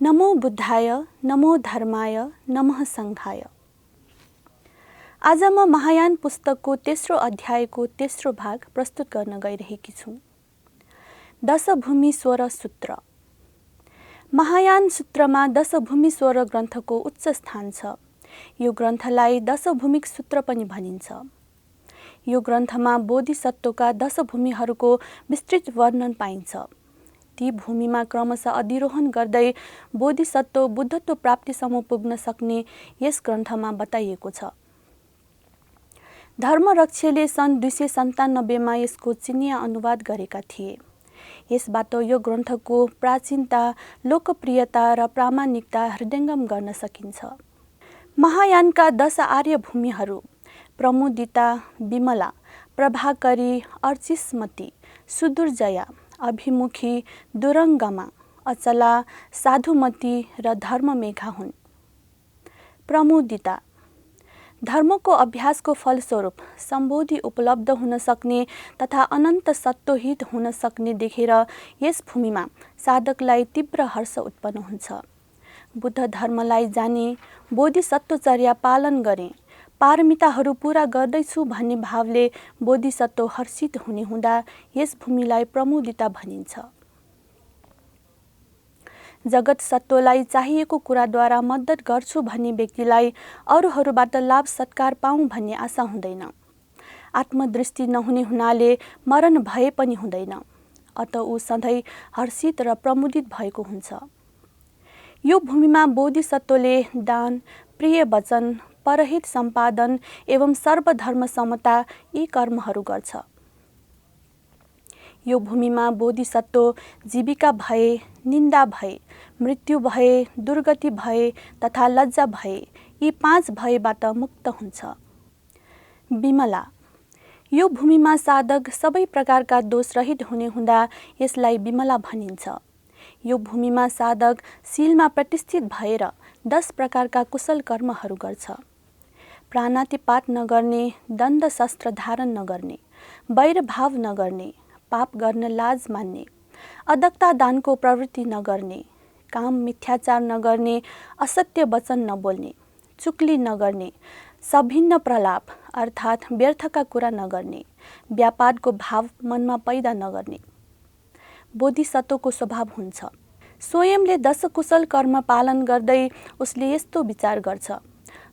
नमो बुद्धाय, नमो धर्माय, नमः सङ्घाय। आज म महायान पुस्तकको तेस्रो अध्यायको तेस्रो भाग प्रस्तुत गर्न गइरहेकी छु। दशभूमि स्वर सूत्र। महायान सूत्रमा दशभूमि स्वर ग्रन्थको उच्च स्थान छ। यो ग्रन्थलाई दशभूमिक सूत्र पनि भनिन्छ। यो ग्रन्थमा बोधिसत्वका दशभूमिहरूको विस्तृत वर्णन पाइन्छ। ती भूमिमा क्रमशः अधिरोहण गर्दै बोधिसत्व बुद्धत्व प्राप्तिसम्म पुग्न सक्ने यस ग्रन्थमा बताइएको छ। धर्मरक्षले सन् 297 मा यसको चिनिया अनुवाद गरेका थिए। यसबाट यो ग्रन्थको प्राचीनता, लोकप्रियता र प्रामाणिकता हृदयङ्गम गर्न सकिन्छ। महायानका 10 आर्य भूमिहरू प्रमुदिता, विमला, प्रभाकरी, अर्चिस्मती, सुदुर्जया, अभिमुखी, दुरङ्गमा, अचला, साधुमती र धर्ममेघा हुन्। प्रमुदिता धर्मको अभ्यासको फलस्वरूप सम्बोधि उपलब्ध हुन सक्ने तथा अनन्त सत्वहित हुन सक्ने देखेर यस भूमिमा साधकलाई तीव्र हर्ष उत्पन्न हुन्छ। बुद्ध धर्मलाई जाने, बोधिसत्वचर्या पालन गरे, पारमिताहरू पूरा गर्दैछु भन्ने भावले बोधिसत्व हर्षित हुने हुँदा यस भूमिलाई प्रमुदिता भनिन्छ। जगत सत्वलाई चाहिएको कुराद्वारा मद्दत गर्छु भन्ने व्यक्तिलाई अरूहरूबाट लाभ सत्कार पाऊँ भन्ने आशा हुँदैन। आत्मदृष्टि नहुने हुनाले मरण भए पनि हुँदैन। अत ऊ सधैँ हर्षित र प्रमुदित भएको हुन्छ। यो भूमिमा बोधिसत्वले दान, प्रिय वचन, परहित सम्पादन एवं सर्वधर्म समता यी कर्महरू गर्छ। यो भूमिमा बोधिसत्व जीविका भए, निन्दा भए, मृत्यु भए, दुर्गति भए तथा लज्जा भए यी 5 भयबाट मुक्त हुन्छ। विमला यो भूमिमा साधक सबै प्रकारका दोषरहित हुने हुँदा यसलाई विमला भनिन्छ। यो भूमिमा साधक शीलमा प्रतिष्ठित भएर 10 प्रकारका कुशल कर्महरू गर्छ। प्राणातिपात नगर्ने, दण्ड शस्त्र धारण नगर्ने, वैरभाव नगर्ने, पाप गर्न लाज मान्ने, अदक्ता दानको प्रवृत्ति नगर्ने, काम मिथ्याचार नगर्ने, असत्य वचन नबोल्ने, चुक्ली नगर्ने, सभिन्न प्रलाप अर्थात् व्यर्थका कुरा नगर्ने, व्यापारको भाव मनमा पैदा नगर्ने। बोधिसत्वको स्वभाव हुन्छ। स्वयंले 10 कुशल कर्म पालन गर्दै उसले यस्तो विचार गर्छ,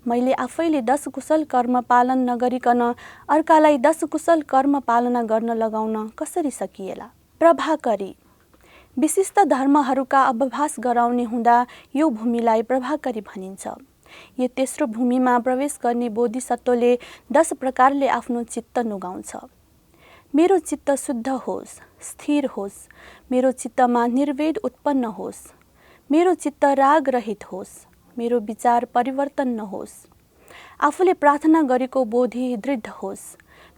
मैले आफैले 10 कुशल कर्म पालन नगरिकन अर्कालाई 10 कुशल कर्म पालना गर्न लगाउन कसरी सकिएला। प्रभाकरी विशिष्ट धर्महरूका अभ्यास गराउने हुँदा यो भूमिलाई प्रभाकरी भनिन्छ। यो तेस्रो भूमिमा प्रवेश गर्ने बोधिसत्वले 10 प्रकारले आफ्नो चित्त नुगाउँछ। मेरो चित्त शुद्ध होस्, स्थिर होस्, मेरो चित्तमा निर्वेद उत्पन्न होस्, मेरो चित्त राग रहित होस्, मेरो विचार परिवर्तन नहोस्, आफूले प्रार्थना गरेको बोधि दृढ होस्,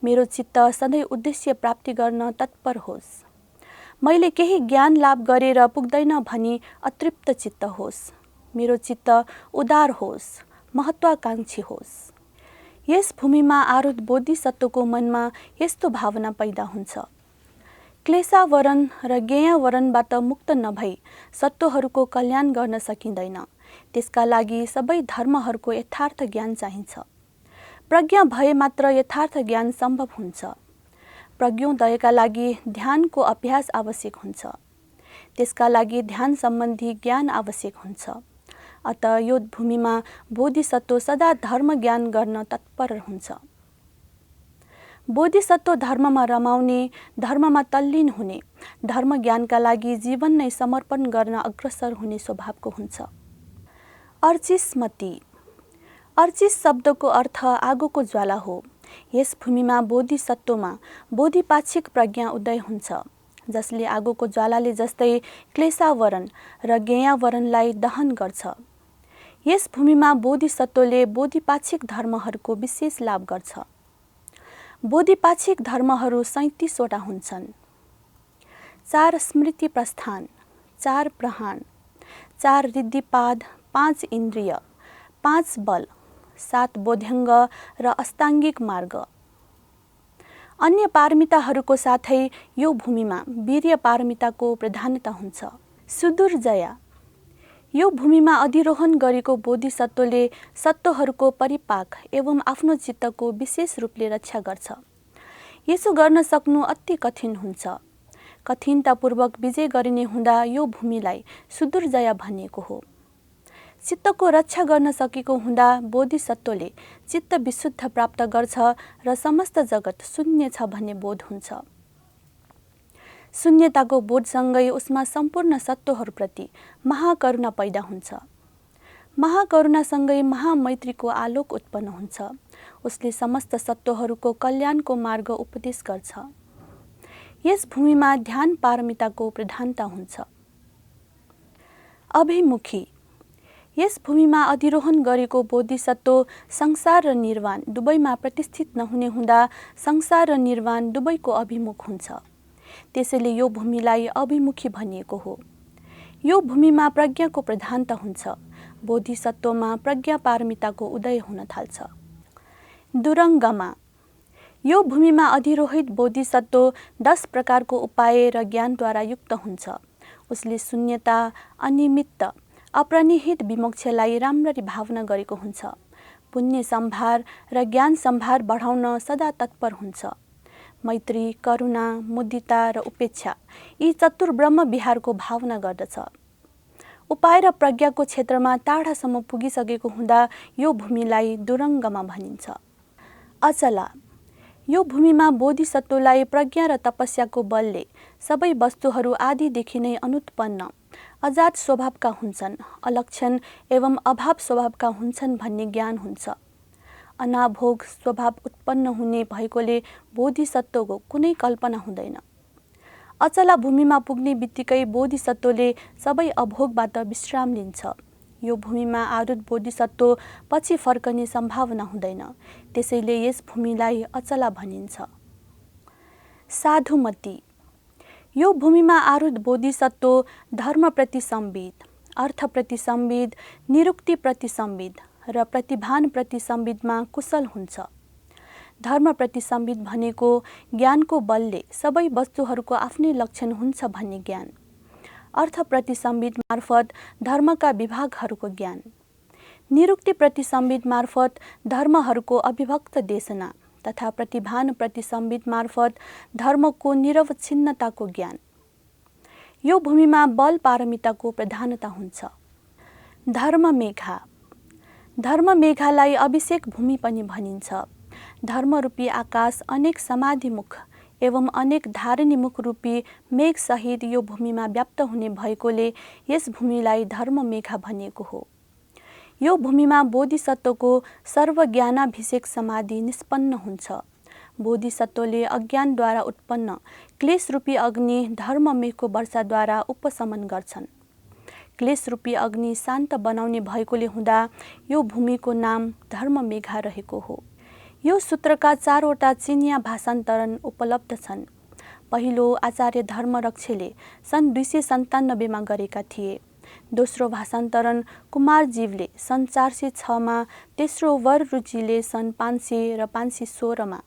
मेरो चित्त सधैँ उद्देश्य प्राप्ति गर्न तत्पर होस्, मैले केही ज्ञान लाभ गरेर पुग्दैन भनी अतृप्त चित्त होस्, मेरो चित्त उदार होस्, महत्वाकांक्षी होस्। यस भूमिमा आरूढ बोधिसत्वको मनमा यस्तो भावना पैदा हुन्छ, क्लेशावरण र ज्ञेयावरणबाट मुक्त नभई सत्वहरूको कल्याण गर्न सकिँदैन। त्यसका लागि सबै धर्महरूको यथार्थ ज्ञान चाहिन्छ। प्रज्ञा भए मात्र यथार्थ ज्ञान सम्भव हुन्छ। प्रज्ञोदयका लागि ध्यानको अभ्यास आवश्यक हुन्छ। त्यसका लागि ध्यान सम्बन्धी ज्ञान आवश्यक हुन्छ। अत यो भूमिमा बोधिसत्व सदा धर्म ज्ञान गर्न तत्पर हुन्छ। बोधिसत्व धर्ममा रमाउने, धर्ममा तल्लीन हुने, धर्म ज्ञानका लागि जीवन नै समर्पण गर्न अग्रसर हुने स्वभावको हुन्छ। अर्चिस्मती अर्चिस शब्दको अर्थ आगोको ज्वाला हो। यस भूमिमा बोधिसत्वमा बोधिपाक्षिक प्रज्ञा उदय हुन्छ, जसले आगोको ज्वालाले जस्तै क्लेशावरण र ज्ञेयावरणलाई दहन गर्छ। यस भूमिमा बोधिसत्वले बोधिपाक्षिक धर्महरूको विशेष लाभ गर्छ। बोधिपाक्षिक धर्महरू 37 वटा हुन्छन्। 4 स्मृति प्रस्थान, 4 प्रहाण, 4 रिद्धिपाद, 5 इन्द्रिय, 5 बल, 7 बोध्यङ्ग र अष्टाङ्गिक मार्ग। अन्य पारमिताहरूको साथै यो भूमिमा वीर्य पारमिताको प्रधानता हुन्छ। सुदुर्जया यो भूमिमा अधिरोहण गरेको बोधिसत्वले सत्वहरूको परिपाक एवं आफ्नो चित्तको विशेष रूपले रक्षा गर्छ। यसो गर्न सक्नु अति कठिन हुन्छ। कठिनतापूर्वक विजय गरिने हुँदा यो भूमिलाई सुदूर जय भनिएको हो। चित्तको रक्षा गर्न सकेको हुँदा बोधिसत्वले चित्त विशुद्ध प्राप्त गर्छ र समस्त जगत शून्य छ भन्ने बोध हुन्छ। शून्यताको बोधसँगै उसमा सम्पूर्ण सत्वहरूप्रति महाकरुणा पैदा हुन्छ। महाकरुणासँगै महामैत्रीको आलोक उत्पन्न हुन्छ। उसले समस्त सत्वहरूको कल्याणको मार्ग उपदेश गर्छ। यस भूमिमा ध्यान पारमिताको प्रधानता हुन्छ। अभिमुखी यस भूमिमा अधिरोहण गरेको बोधिसत्व संसार र निर्वाण दुवैमा प्रतिष्ठित नहुने हुँदा संसार र निर्वाण दुवैको अभिमुख हुन्छ। त्यसैले यो भूमिलाई अभिमुखी भनिएको हो। यो भूमिमा प्रज्ञाको प्रधानता हुन्छ। बोधिसत्वमा प्रज्ञा पारमिताको उदय हुन थाल्छ। दुरङ्गमा यो भूमिमा अधिरोहित बोधिसत्व 10 प्रकारको उपाय र ज्ञानद्वारा युक्त हुन्छ। उसले शून्यता, अनिमित्त, अप्रानिहित विमोक्षलाई राम्ररी भावना गरेको हुन्छ। पुण्य सम्भार र ज्ञान सम्भार बढाउन सदा तत्पर हुन्छ। मैत्री, करुणा, मुदिता र उपेक्षा यी चतुर ब्रह्म विहारको भावना गर्दछ। उपाय र प्रज्ञाको क्षेत्रमा टाढासम्म पुगिसकेको हुँदा यो भूमिलाई दुरङ्गमा भनिन्छ। अचला यो भूमिमा बोधिसत्वलाई प्रज्ञा र तपस्याको बलले सबै वस्तुहरू आदिदेखि नै अनुत्पन्न, अजात स्वभावका हुन्छन्, अलक्षण एवं अभाव स्वभावका हुन्छन् भन्ने ज्ञान हुन्छ। अनाभोग स्वभाव उत्पन्न हुने भएकोले बोधिसत्वको कुनै कल्पना हुँदैन। अचला भूमिमा पुग्ने बित्तिकै बोधिसत्वले सबै अभोगबाट विश्राम लिन्छ। यो भूमिमा आरूढ बोधिसत्व पछि फर्कने सम्भावना हुँदैन। त्यसैले यस भूमिलाई अचला भनिन्छ। साधुमती यो भूमिमा आरूढ बोधिसत्व धर्मप्रति संविद, अर्थप्रति संविद, निरुक्तिप्रति संविद र प्रतिभान प्रति संविदमा कुशल हुन्छ। धर्मप्रति संविद भनेको ज्ञानको बलले सबै वस्तुहरूको आफ्नै लक्षण हुन्छ भन्ने ज्ञान। अर्थप्रति संविद मार्फत धर्मका विभागहरूको ज्ञान। निरुक्तिप्रति संविद मार्फत धर्महरूको अविभक्त देशना तथा प्रतिभान प्रति संविद मार्फत धर्मको निरवच्छिन्नताको ज्ञान। यो भूमिमा बल पारमिताको प्रधानता हुन्छ। धर्ममेघा धर्ममेघालाई अभिषेक भूमि पनि भनिन्छ। धर्मरूपी आकाश अनेक समाधिमुख एवं अनेक धारणीमुख रूपी मेघ सहित यो भूमिमा व्याप्त हुने भएकोले यस भूमिलाई धर्ममेघा भनिएको हो। यो भूमिमा बोधिसत्वको सर्वज्ञानाभिषेक समाधि निष्पन्न हुन्छ। बोधिसत्वले अज्ञानद्वारा उत्पन्न क्लेशरूपी अग्नि धर्ममेघको वर्षाद्वारा उपशमन गर्छन्। क्लेशरूपी अग्नि शान्त बनाउने भएकोले हुँदा यो भूमिको नाम धर्ममेघा रहेको हो। यो सूत्रका 4वटा चिनिया भाषान्तरण उपलब्ध छन्। पहिलो आचार्य धर्मरक्षले सन् 297 मा गरेका थिए। दोस्रो भाषान्तरण कुमारजीवले सन् 406 मा, तेस्रो वररुचिले सन् 500 र 516 मा,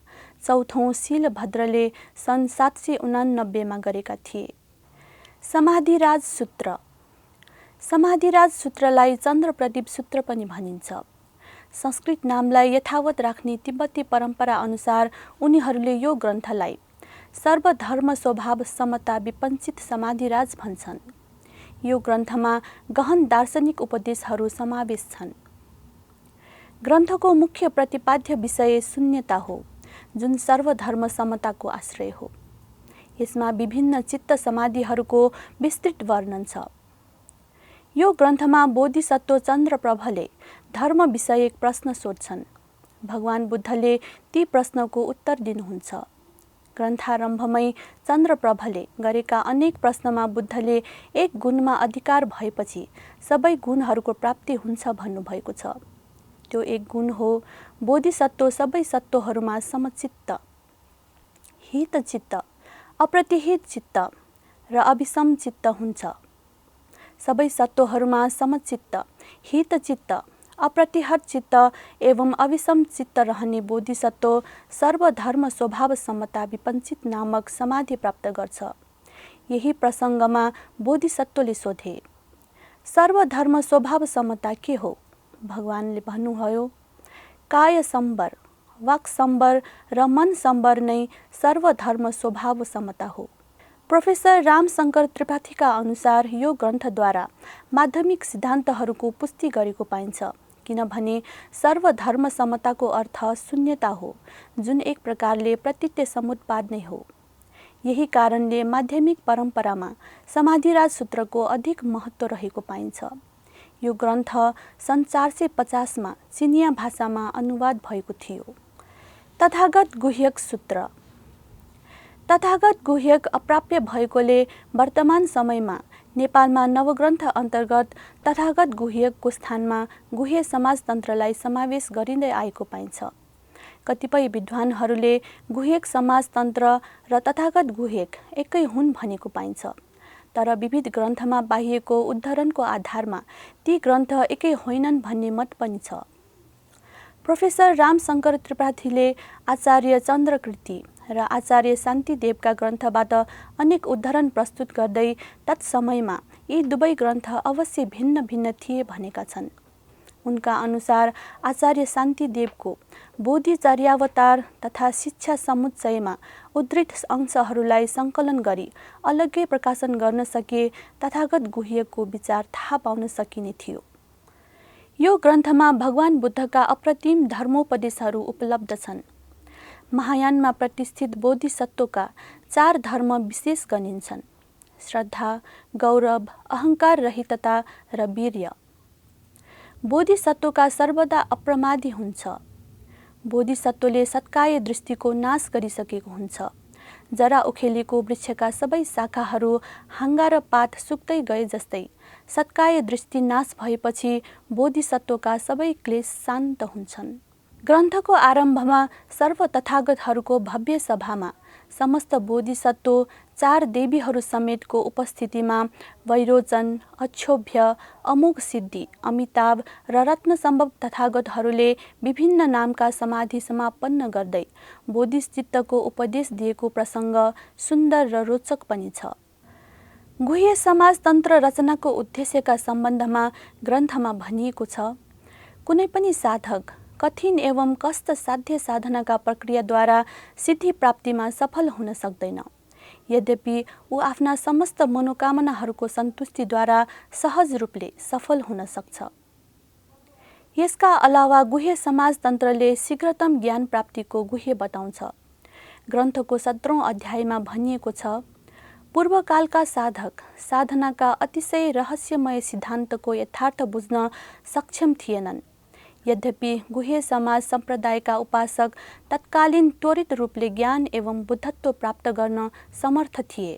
चौथौं शीलभद्रले सन् 789 मा गरेका थिए। समाधिराज सूत्र समाधिराज सूत्रलाई चन्द्र प्रदीप सूत्र पनि भनिन्छ। संस्कृत नामलाई यथावत राख्ने तिब्बती परम्परा अनुसार उनीहरूले यो ग्रन्थलाई सर्वधर्म स्वभाव समता विपञ्चित समाधिराज भन्छन्। यो ग्रन्थमा गहन दार्शनिक उपदेशहरू समावेश छन्। ग्रन्थको मुख्य प्रतिपाद्य विषय शून्यता हो, जुन सर्वधर्म समताको आश्रय हो। यसमा विभिन्न चित्त समाधिहरूको विस्तृत वर्णन छ। यो ग्रन्थमा बोधिसत्व चन्द्रप्रभले धर्म विषयक प्रश्न सोध्छन्। भगवान बुद्धले ती प्रश्नको उत्तर दिनुहुन्छ। ग्रन्थारम्भमै चन्द्रप्रभले गरेका अनेक प्रश्नमा बुद्धले एक गुणमा अधिकार भएपछि सबै गुणहरूको प्राप्ति हुन्छ भन्नुभएको छ। त्यो एक गुण हो बोधिसत्व सबै सत्वहरूमा समचित्त, हितचित्त, अप्रतिहित चित्त र अभिसम चित्त हुन्छ। सबै सत्वहरूमा समचित्त, हितचित्त, अप्रतिहत चित्त एवं अभिसम चित्त रहने बोधिसत्व सर्वधर्म स्वभाव समता विपञ्चित नामक समाधि प्राप्त गर्छ। यही प्रसङ्गमा बोधिसत्वले सोधे, सर्वधर्म स्वभाव समता के हो? भगवानले भन्नुभयो, काय सम्बर, वाक सम्बर र मन सम्बर नै सर्वधर्म स्वभाव समता हो। प्रोफेसर रामशङ्कर त्रिपाठीका अनुसार यो ग्रन्थद्वारा माध्यमिक सिद्धान्तहरूको पुष्टि गरेको पाइन्छ, किनभने सर्वधर्म समताको अर्थ शून्यता हो, जुन एक प्रकारले प्रतीत्य समुत्पाद नै हो। यही कारणले माध्यमिक परम्परामा समाधिराज सूत्रको अधिक महत्त्व रहेको पाइन्छ। यो ग्रन्थ सन् 450 चिनिया भाषामा अनुवाद भएको थियो। तथागत गुह्यक सूत्र। तथागत गुह्यक अप्राप्य भएकोले वर्तमान समयमा नेपालमा नवग्रन्थ अन्तर्गत तथागत गुह्यकको स्थानमा गुह्य समाजतन्त्रलाई समावेश गरिँदै आएको पाइन्छ। कतिपय विद्वानहरूले गुह्यक समाजतन्त्र र तथागत गुह्यक एकै हुन् भनेको पाइन्छ, तर विविध ग्रन्थमा बाहिएको उद्धरणको आधारमा ती ग्रन्थ एकै होइनन् भन्ने मत पनि छ। प्रोफेसर रामशङ्कर त्रिपाठीले आचार्य चन्द्रकृति र आचार्य शान्तिदेवका ग्रन्थबाट अनेक उद्धरण प्रस्तुत गर्दै तत्समयमा यी दुवै ग्रन्थ अवश्य भिन्न भिन्न थिए भनेका छन्। उनका अनुसार आचार्य शान्तिदेवको बोधिचर्यावतार तथा शिक्षा समुच्चयमा उद्धृत अंशहरूलाई सङ्कलन गरी अलग्गै प्रकाशन गर्न सके तथागत गुह्यकको विचार थाहा पाउन सकिने थियो। यो ग्रन्थमा भगवान बुद्धका अप्रतिम धर्मोपदेशहरू उपलब्ध छन्। महायानमा प्रतिष्ठित बोधिसत्वका 4 धर्म विशेष गनिन्छन्: श्रद्धा, गौरव, अहङ्कार रहितता र वीर्य। बोधिसत्वका सर्वदा अप्रमादी हुन्छ। बोधिसत्वले सत्काय दृष्टिको नाश गरिसकेको हुन्छ। जरा उखेलेको वृक्षका सबै शाखाहरू हाँगा र पात सुक्दै गए जस्तै सत्काय दृष्टि नाश भएपछि बोधिसत्वका सबै क्लेश शान्त हुन्छन्। ग्रन्थको आरम्भमा सर्व तथागतहरूको भव्य सभामा समस्त बोधिसत्व 4 देवीहरू समेतको उपस्थितिमा वैरोचन, अक्षोभ्य, अमोघ सिद्धि, अमिताभ र रत्नसम्भव तथागतहरूले विभिन्न नामका समाधि समापन्न गर्दै बोधिचित्तको उपदेश दिएको प्रसङ्ग सुन्दर र रोचक पनि छ। गुह्य समाजतन्त्र रचनाको उद्देश्यका सम्बन्धमा ग्रन्थमा भनिएको छ, कुनै पनि साधक कठिन एवं कष्टसाध्य साधनाका प्रक्रियाद्वारा सिद्धि प्राप्तिमा सफल हुन सक्दैन। यद्यपि ऊ आफ्ना समस्त मनोकामनाहरूको सन्तुष्टिद्वारा सहज रूपले सफल हुन सक्छ। यसका अलावा गुह्य समाजतन्त्रले शीघ्रतम ज्ञान प्राप्तिको गुह्य बताउँछ। ग्रन्थको 17औं अध्यायमा भनिएको छ, पूर्वकालका साधक साधनाका अतिशय रहस्यमय सिद्धान्तको यथार्थ बुझ्न सक्षम थिएनन्। यद्यपि गुह्य समाज सम्प्रदायका उपासक तत्कालीन त्वरित रूपले ज्ञान एवं बुद्धत्व प्राप्त गर्न समर्थ थिए।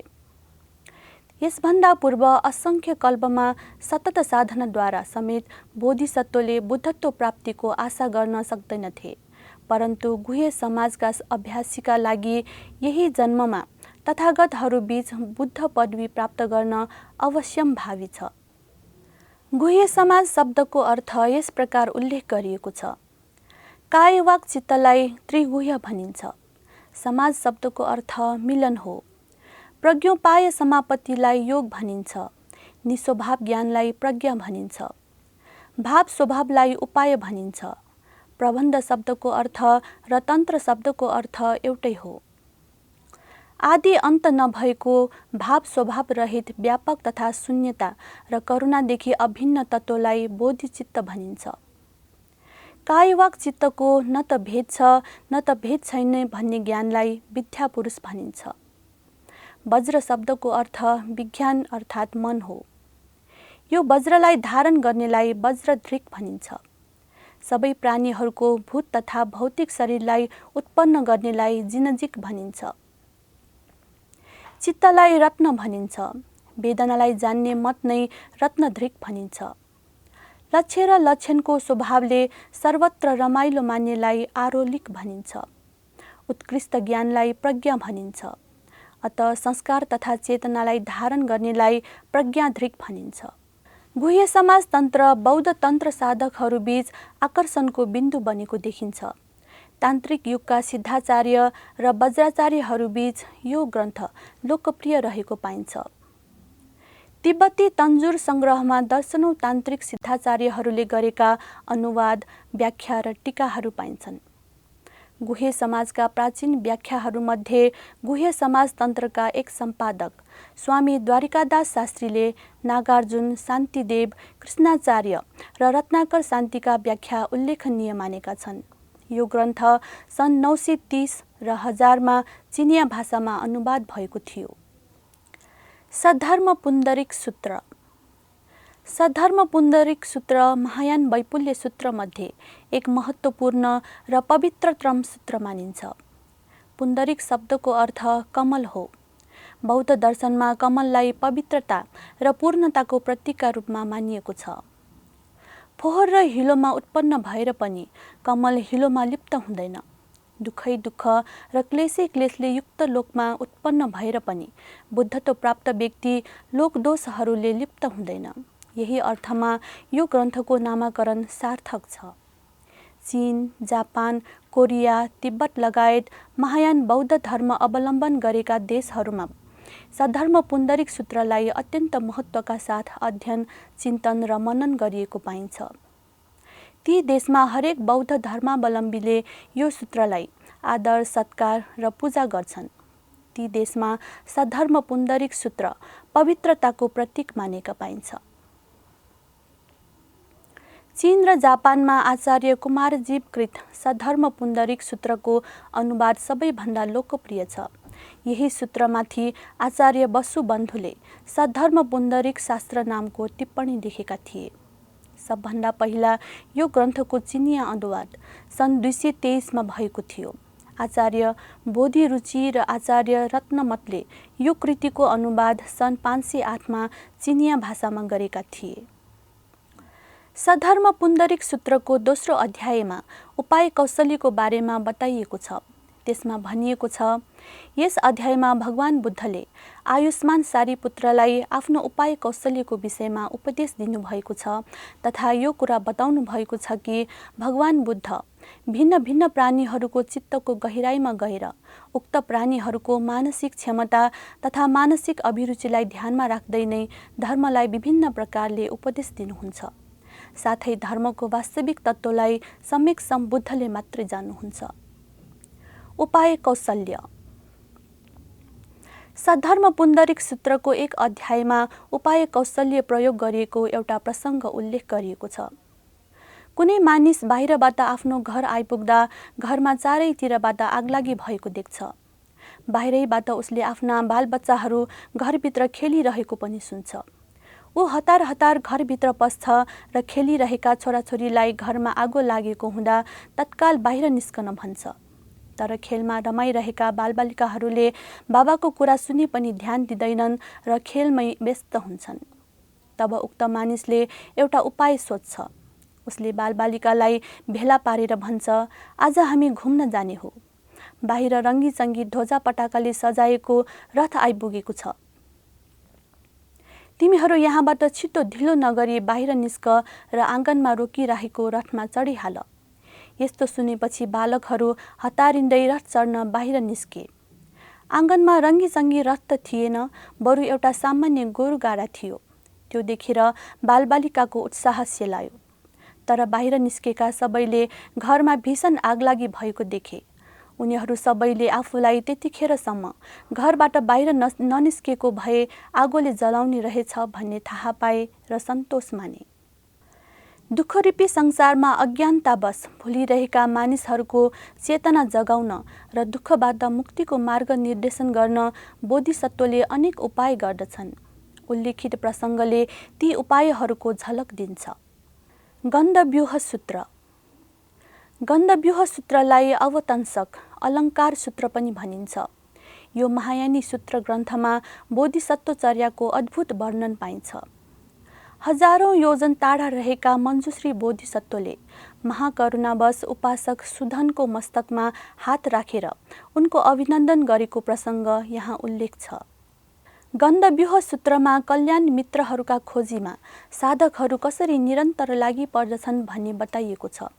यसभन्दा पूर्व असंख्य कल्पमा सतत साधनाद्वारा समेत बोधिसत्वले बुद्धत्व प्राप्तिको आशा गर्न सक्दैनथे, परन्तु गुह्य समाजका अभ्यासीका लागि यही जन्ममा तथागतहरूबीच बुद्ध पदवी प्राप्त गर्न अवश्यम भावी छ। गुह्य समाज शब्दको अर्थ यस प्रकार उल्लेख गरिएको छ, काय वाक चित्तलाई त्रिगुह्य भनिन्छ। समाज शब्दको अर्थ मिलन हो। प्रज्ञोपाय समापत्तिलाई योग भनिन्छ। निस्वभाव ज्ञानलाई प्रज्ञा भनिन्छ। भाव स्वभावलाई उपाय भनिन्छ। प्रबन्ध शब्दको अर्थ र तन्त्र शब्दको अर्थ एउटै हो। आदि अन्त नभएको भाव स्वभाव रहित व्यापक तथा शून्यता र करुणादेखि अभिन्न तत्त्वलाई बोधिचित्त भनिन्छ। कायवाक चित्तको न त भेद छ न त भेद छैन भन्ने ज्ञानलाई विद्यापुरुष भनिन्छ। वज्र शब्दको अर्थ विज्ञान अर्थात् मन हो। यो वज्रलाई धारण गर्नेलाई वज्रधृक भनिन्छ। सबै प्राणीहरूको भूत तथा भौतिक शरीरलाई उत्पन्न गर्नेलाई जिनजिक भनिन्छ। चित्तलाई रत्न भनिन्छ। वेदनालाई जान्ने मत नै रत्नधृक भनिन्छ। लक्ष्य र लक्षणको स्वभावले सर्वत्र रमाइलो मान्नेलाई आरोलिक भनिन्छ। उत्कृष्ट ज्ञानलाई प्रज्ञा भनिन्छ। अत संस्कार तथा चेतनालाई धारण गर्नेलाई प्रज्ञाधृक भनिन्छ। गुह्य समाजतन्त्र बौद्ध तन्त्र साधकहरूबीच आकर्षणको बिन्दु बनेको देखिन्छ। तान्त्रिक युगका सिद्धाचार्य र वज्राचार्यहरूबीच यो ग्रन्थ लोकप्रिय रहेको पाइन्छ। तिब्बती तन्जुर सङ्ग्रहमा दर्शनौं तान्त्रिक सिद्धाचार्यहरूले गरेका अनुवाद, व्याख्या र टीकाहरू पाइन्छन्। गुह्य समाजका प्राचीन व्याख्याहरूमध्ये गुह्य समाजतन्त्रका एक सम्पादक स्वामी द्वारिकादास शास्त्रीले नागार्जुन, शान्तिदेव, कृष्णाचार्य र रत्नाकर शान्तिका व्याख्या उल्लेखनीय मानेका छन्। यो ग्रन्थ सन् 930 र 1000मा चिनिया भाषामा अनुवाद भएको थियो। सद्धर्म पुण्डरिक सूत्र। सद्धर्म पुण्डरिक सूत्र महायान वैपुल्य सूत्रमध्ये एक महत्त्वपूर्ण र पवित्रतम सूत्र मानिन्छ। पुण्डरिक शब्दको अर्थ कमल हो। बौद्ध दर्शनमा कमललाई पवित्रता र पूर्णताको प्रतीकका रूपमा मानिएको छ। फोहोर र हिलोमा उत्पन्न भएर पनि कमल हिलोमा लिप्त हुँदैन। दुःखै दुःख र क्लेशै क्लेशले युक्त लोकमा उत्पन्न भएर पनि बुद्धत्व प्राप्त व्यक्ति लोकदोषहरूले लिप्त हुँदैन। यही अर्थमा यो ग्रन्थको नामाकरण सार्थक छ। चीन, जापान, कोरिया, तिब्बत लगायत महायान बौद्ध धर्म अवलम्बन गरेका देशहरूमा सद्धर्म पुण्डरिक सूत्रलाई अत्यन्त महत्त्वका साथ अध्ययन, चिन्तन र मनन गरिएको पाइन्छ। ती देशमा हरेक बौद्ध धर्मावलम्बीले यो सूत्रलाई आदर, सत्कार र पूजा गर्छन्। ती देशमा सद्धर्म पुण्डरिक सूत्र पवित्रताको प्रतीक मानेका पाइन्छ। चीन र जापानमा आचार्य कुमारजीव कृत सद्धर्म पुण्डरिक सूत्रको अनुवाद सबैभन्दा लोकप्रिय छ। यही सूत्रमाथि आचार्य वसुबन्धुले सद्धर्म पुण्डरिक शास्त्र नामको टिप्पणी लेखेका थिए। सबभन्दा पहिला यो ग्रन्थको चिनिया अनुवाद सन् 223मा भएको थियो। आचार्य बोधिरुचि र आचार्य रत्नमतले यो कृतिको अनुवाद सन् 508मा चिनिया भाषामा गरेका थिए। सद्धर्म पुण्डरिक सूत्रको दोस्रो अध्यायमा उपाय कौशल्यको बारेमा बताइएको छ। त्यसमा भनिएको छ, यस अध्यायमा भगवान बुद्धले आयुष्मान सारीपुत्रलाई आफ्नो उपाय कौशल्यको विषयमा उपदेश दिनुभएको छ तथा यो कुरा बताउनु भएको छ कि भगवान बुद्ध भिन्न भिन्न प्राणीहरूको चित्तको गहिराइमा गएर उक्त प्राणीहरूको मानसिक क्षमता तथा मानसिक अभिरुचिलाई ध्यानमा राख्दै नै धर्मलाई विभिन्न प्रकारले उपदेश दिनुहुन्छ। साथै धर्मको वास्तविक तत्त्वलाई सम्यक बुद्धले मात्रै जान्नुहुन्छ। उपाय कौशल्य। सद्धर्म पुण्डरिक सूत्रको एक अध्यायमा उपाय कौशल्य प्रयोग गरिएको एउटा प्रसङ्ग उल्लेख गरिएको छ। कुनै मानिस बाहिरबाट आफ्नो घर आइपुग्दा घरमा चारैतिरबाट आगलागी भएको देख्छ। बाहिरैबाट उसले आफ्ना बालबच्चाहरू घरभित्र खेलिरहेको पनि सुन्छ। ऊ हतार हतार घरभित्र पस्छ र खेलिरहेका छोराछोरीलाई घरमा आगो लागेको हुँदा तत्काल बाहिर निस्कन भन्छ। तर खेलमा रमाइरहेका बालबालिकाहरूले बाबाको कुरा सुने पनि ध्यान दिँदैनन् र खेलमै व्यस्त हुन्छन्। तब उक्त मानिसले एउटा उपाय सोध्छ। उसले बालबालिकालाई भेला पारेर भन्छ, आज हामी घुम्न जाने हो। बाहिर रङ्गीचङ्गी ध्वजा पटाकाले सजाएको रथ आइपुगेको छ। तिमीहरू यहाँबाट छिटो ढिलो नगरी बाहिर निस्क र आँगनमा रोकिरहेको रथमा चढिहाल। यस्तो सुनेपछि बालकहरू हतारिँदै रथ चढ्न बाहिर निस्के। आँगनमा रङ्गीचङ्गी रथ त थिएन, बरु एउटा सामान्य गोरुगाडा थियो। त्यो देखेर बालबालिकाको उत्साह सेलायो। तर बाहिर निस्केका सबैले घरमा भीषण आगलागी भएको देखे। उनीहरू सबैले आफूलाई त्यतिखेरसम्म घरबाट बाहिर ननिस्केको भए आगोले जलाउने रहेछ भन्ने थाहा पाए र सन्तोष माने। दुःखरूपी संसारमा अज्ञानतावश भुलिरहेका मानिसहरूको चेतना जगाउन र दुःखबाट मुक्तिको मार्ग निर्देशन गर्न बोधिसत्वले अनेक उपाय गर्दछन्। उल्लेखित प्रसङ्गले ती उपायहरूको झलक दिन्छ। गन्धव्यूह सूत्र। गन्धव्यूह सूत्रलाई अवतंसक, अलङ्कार सूत्र पनि भनिन्छ। यो महायानी सूत्र ग्रन्थमा बोधिसत्वचर्याको अद्भुत वर्णन पाइन्छ। हजारौं योजन टाढा रहेका मञ्जुश्री बोधिसत्वले महाकरुणावश उपासक सुधनको मस्तकमा हात राखेर उनको अभिनन्दन गरेको प्रसङ्ग यहाँ उल्लेख छ। गन्धव्यूह सूत्रमा कल्याण मित्रहरूका खोजीमा साधकहरू कसरी निरन्तर लागि पर्दछन् भन्ने बताइएको छ।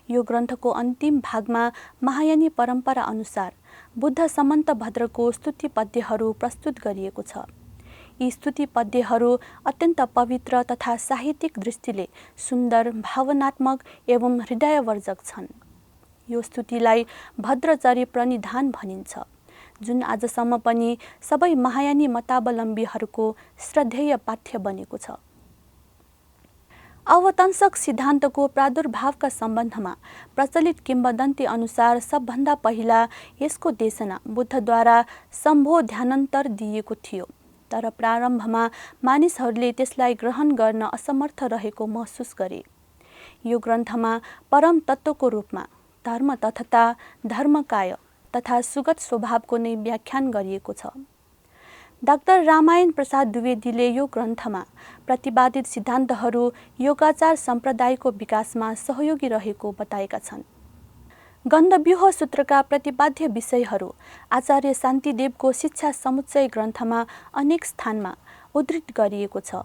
यो ग्रन्थको अन्तिम भागमा महायानी परम्परा अनुसार बुद्ध समन्तभद्रको स्तुति पद्यहरू प्रस्तुत गरिएको छ। यी स्तुति पद्यहरू अत्यन्त पवित्र तथा साहित्यिक दृष्टिले सुन्दर, भावनात्मक एवं हृदयवर्जक छन्। यो स्तुतिलाई भद्रचरी प्रणिधान भनिन्छ, जुन आजसम्म पनि सबै महायानी मतावलम्बीहरूको श्रद्धेय पाठ्य बनेको छ। अवतंसक सिद्धान्तको प्रादुर्भावका सम्बन्धमा प्रचलित किम्वदन्ती अनुसार सबभन्दा पहिला यसको देशना बुद्धद्वारा शम्भो ध्यानन्तर दिएको थियो, तर प्रारम्भमा मानिसहरूले त्यसलाई ग्रहण गर्न असमर्थ रहेको महसुस गरे। यो ग्रन्थमा परम तत्त्वको रूपमा धर्मतथता, धर्मकाय तथा सुगत स्वभावको नै व्याख्यान गरिएको छ। डाक्टर रामायण प्रसाद द्विवेदीले यो ग्रन्थमा प्रतिपादित सिद्धान्तहरू योगाचार सम्प्रदायको विकासमा सहयोगी रहेको बताएका छन्। गन्धव्यूह सूत्रका प्रतिपाद्य विषयहरू आचार्य शान्तिदेवको शिक्षा समुच्चय ग्रन्थमा अनेक स्थानमा उद्धृत गरिएको छ।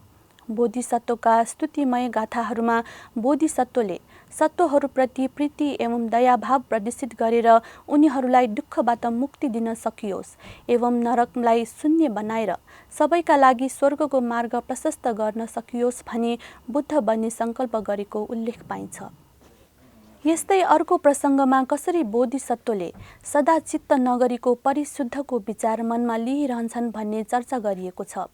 बोधिसत्वका स्तुतिमय गाथाहरूमा बोधिसत्वले सत्वहरूप्रति प्रीति एवं दयाभाव प्रदर्शित गरेर उनीहरूलाई दुःखबाट मुक्ति दिन सकियोस् एवं नरकलाई शून्य बनाएर सबैका लागि स्वर्गको मार्ग प्रशस्त गर्न सकियोस् भनी बुद्ध बन्ने सङ्कल्प गरेको उल्लेख पाइन्छ। यस्तै अर्को प्रसङ्गमा कसरी बोधिसत्वले सदा चित्त नगरीको परिशुद्धको विचार मनमा लिइरहन्छन् भन्ने चर्चा गरिएको छ।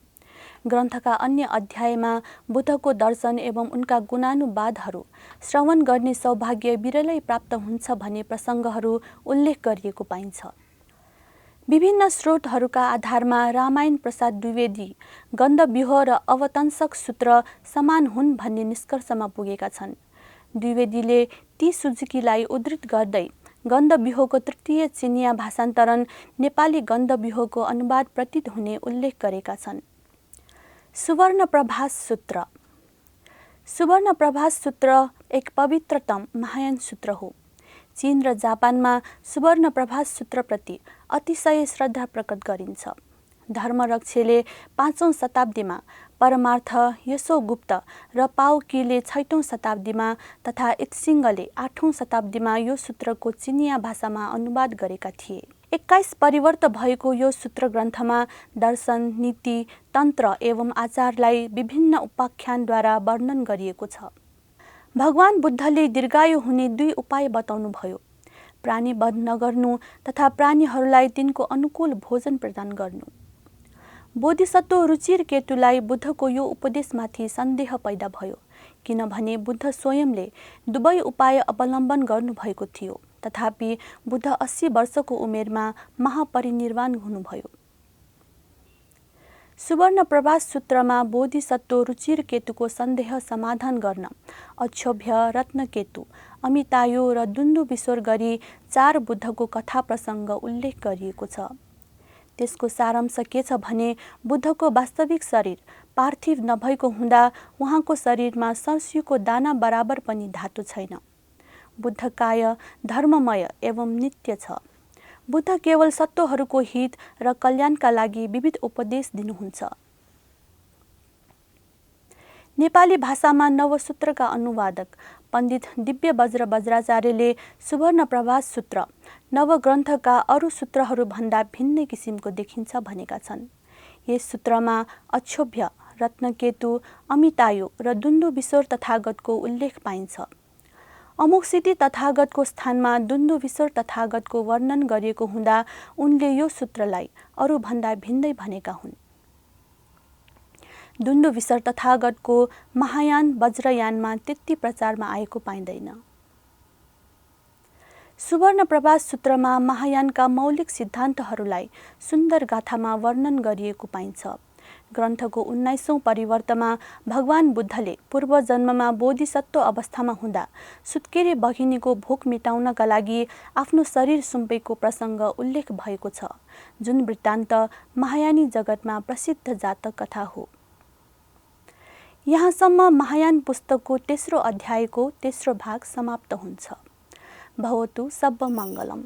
ग्रन्थका अन्य अध्यायमा बुद्धको दर्शन एवं उनका गुणानुवादहरू श्रवण गर्ने सौभाग्य विरलै प्राप्त हुन्छ भन्ने प्रसङ्गहरू उल्लेख गरिएको पाइन्छ। विभिन्न स्रोतहरूका आधारमा रामायण प्रसाद द्विवेदी गन्धव्यूह र अवतंसक सूत्र समान हुन् भन्ने निष्कर्षमा पुगेका छन्। द्विवेदीले ती सुजुकीलाई उद्धृत गर्दै गन्धव्यूहको तृतीय चिनिया भाषान्तरण नेपाली गन्धव्यूहको अनुवाद प्रतीत हुने उल्लेख गरेका छन्। सुवर्णप्रभास सूत्र। सुवर्णप्रभास सूत्र एक पवित्रतम महायान सूत्र हो। चीन र जापानमा सुवर्णप्रभास सूत्रप्रति अतिशय श्रद्धा प्रकट गरिन्छ। धर्मरक्षले 5औं शताब्दीमा, परमार्थ यशोगुप्त र पाओकीले 6औं शताब्दीमा तथा इत्सिङ्गले 8औं शताब्दीमा यो सूत्रको चिनिया भाषामा अनुवाद गरेका थिए। 21 परिवर्त भएको यो सूत्र ग्रन्थमा दर्शन, नीति, तन्त्र एवं आचारलाई विभिन्न उपाख्यानद्वारा वर्णन गरिएको छ। भगवान बुद्धले दीर्घायु हुने 2 उपाय बताउनुभयो: प्राणीवध नगर्नु तथा प्राणीहरूलाई तिनको अनुकूल भोजन प्रदान गर्नु। बोधिसत्व रुचिर केतुलाई बुद्धको यो उपदेशमाथि सन्देह पैदा भयो, किनभने बुद्ध स्वयंले दुवै उपाय अवलम्बन गर्नुभएको थियो। तथापि बुद्ध 80 वर्षको उमेरमा महापरिनिर्वाण हुनुभयो। सुवर्णप्रभास सूत्रमा बोधिसत्व रुचिर केतुको सन्देह समाधान गर्न अक्षोभ्य, रत्नकेतु, अमितायु र दुन्दुभिसुर गरी 4 बुद्धको कथा प्रसङ्ग उल्लेख गरिएको छ। त्यसको सारांश के छ भने बुद्धको वास्तविक शरीर पार्थिव नभएको हुँदा उहाँको शरीरमा सरस्युको दाना बराबर पनि धातु छैन। बुद्ध काय धर्ममय एवं नित्य छ। बुद्ध केवल सत्वहरूको हित र कल्याणका लागि विविध उपदेश दिनुहुन्छ। नेपाली भाषामा नवसूत्रका अनुवादक पण्डित दिव्य वज्र वज्राचार्यले सुवर्णप्रभास सूत्र नवग्रन्थका अरू सूत्रहरू भन्दा भिन्नै किसिमको देखिन्छ भनेका छन्। यस सूत्रमा अक्षोभ्य, रत्नकेतु, अमितायु र दुन्दुभिसुर तथागतको उल्लेख पाइन्छ। अमोक्षिति तथागतको स्थानमा दुन्दुभिसुर तथागतको वर्णन गरिएको हुँदा उनले यो सूत्रलाई अरूभन्दा भिन्दै भनेका हुन्। दुन्दुभिसुर तथागतको महायान वज्रयानमा त्यति प्रचारमा आएको पाइँदैन। सुवर्णप्रभास सूत्रमा महायानका मौलिक सिद्धान्तहरूलाई सुन्दर गाथामा वर्णन गरिएको पाइन्छ। ग्रन्थको 19औं परिवर्तमा भगवान बुद्धले पूर्वजन्ममा बोधिसत्व अवस्थामा हुँदा सुत्केरी बघिनीको भोक मेटाउनका लागि आफ्नो शरीर सुम्पेको प्रसङ्ग उल्लेख भएको छ, जुन वृत्तान्त महायानी जगतमा प्रसिद्ध जातक कथा हो। यहाँसम्म महायान पुस्तकको तेस्रो अध्यायको तेस्रो भाग समाप्त हुन्छ। भवतु सब मङ्गलम।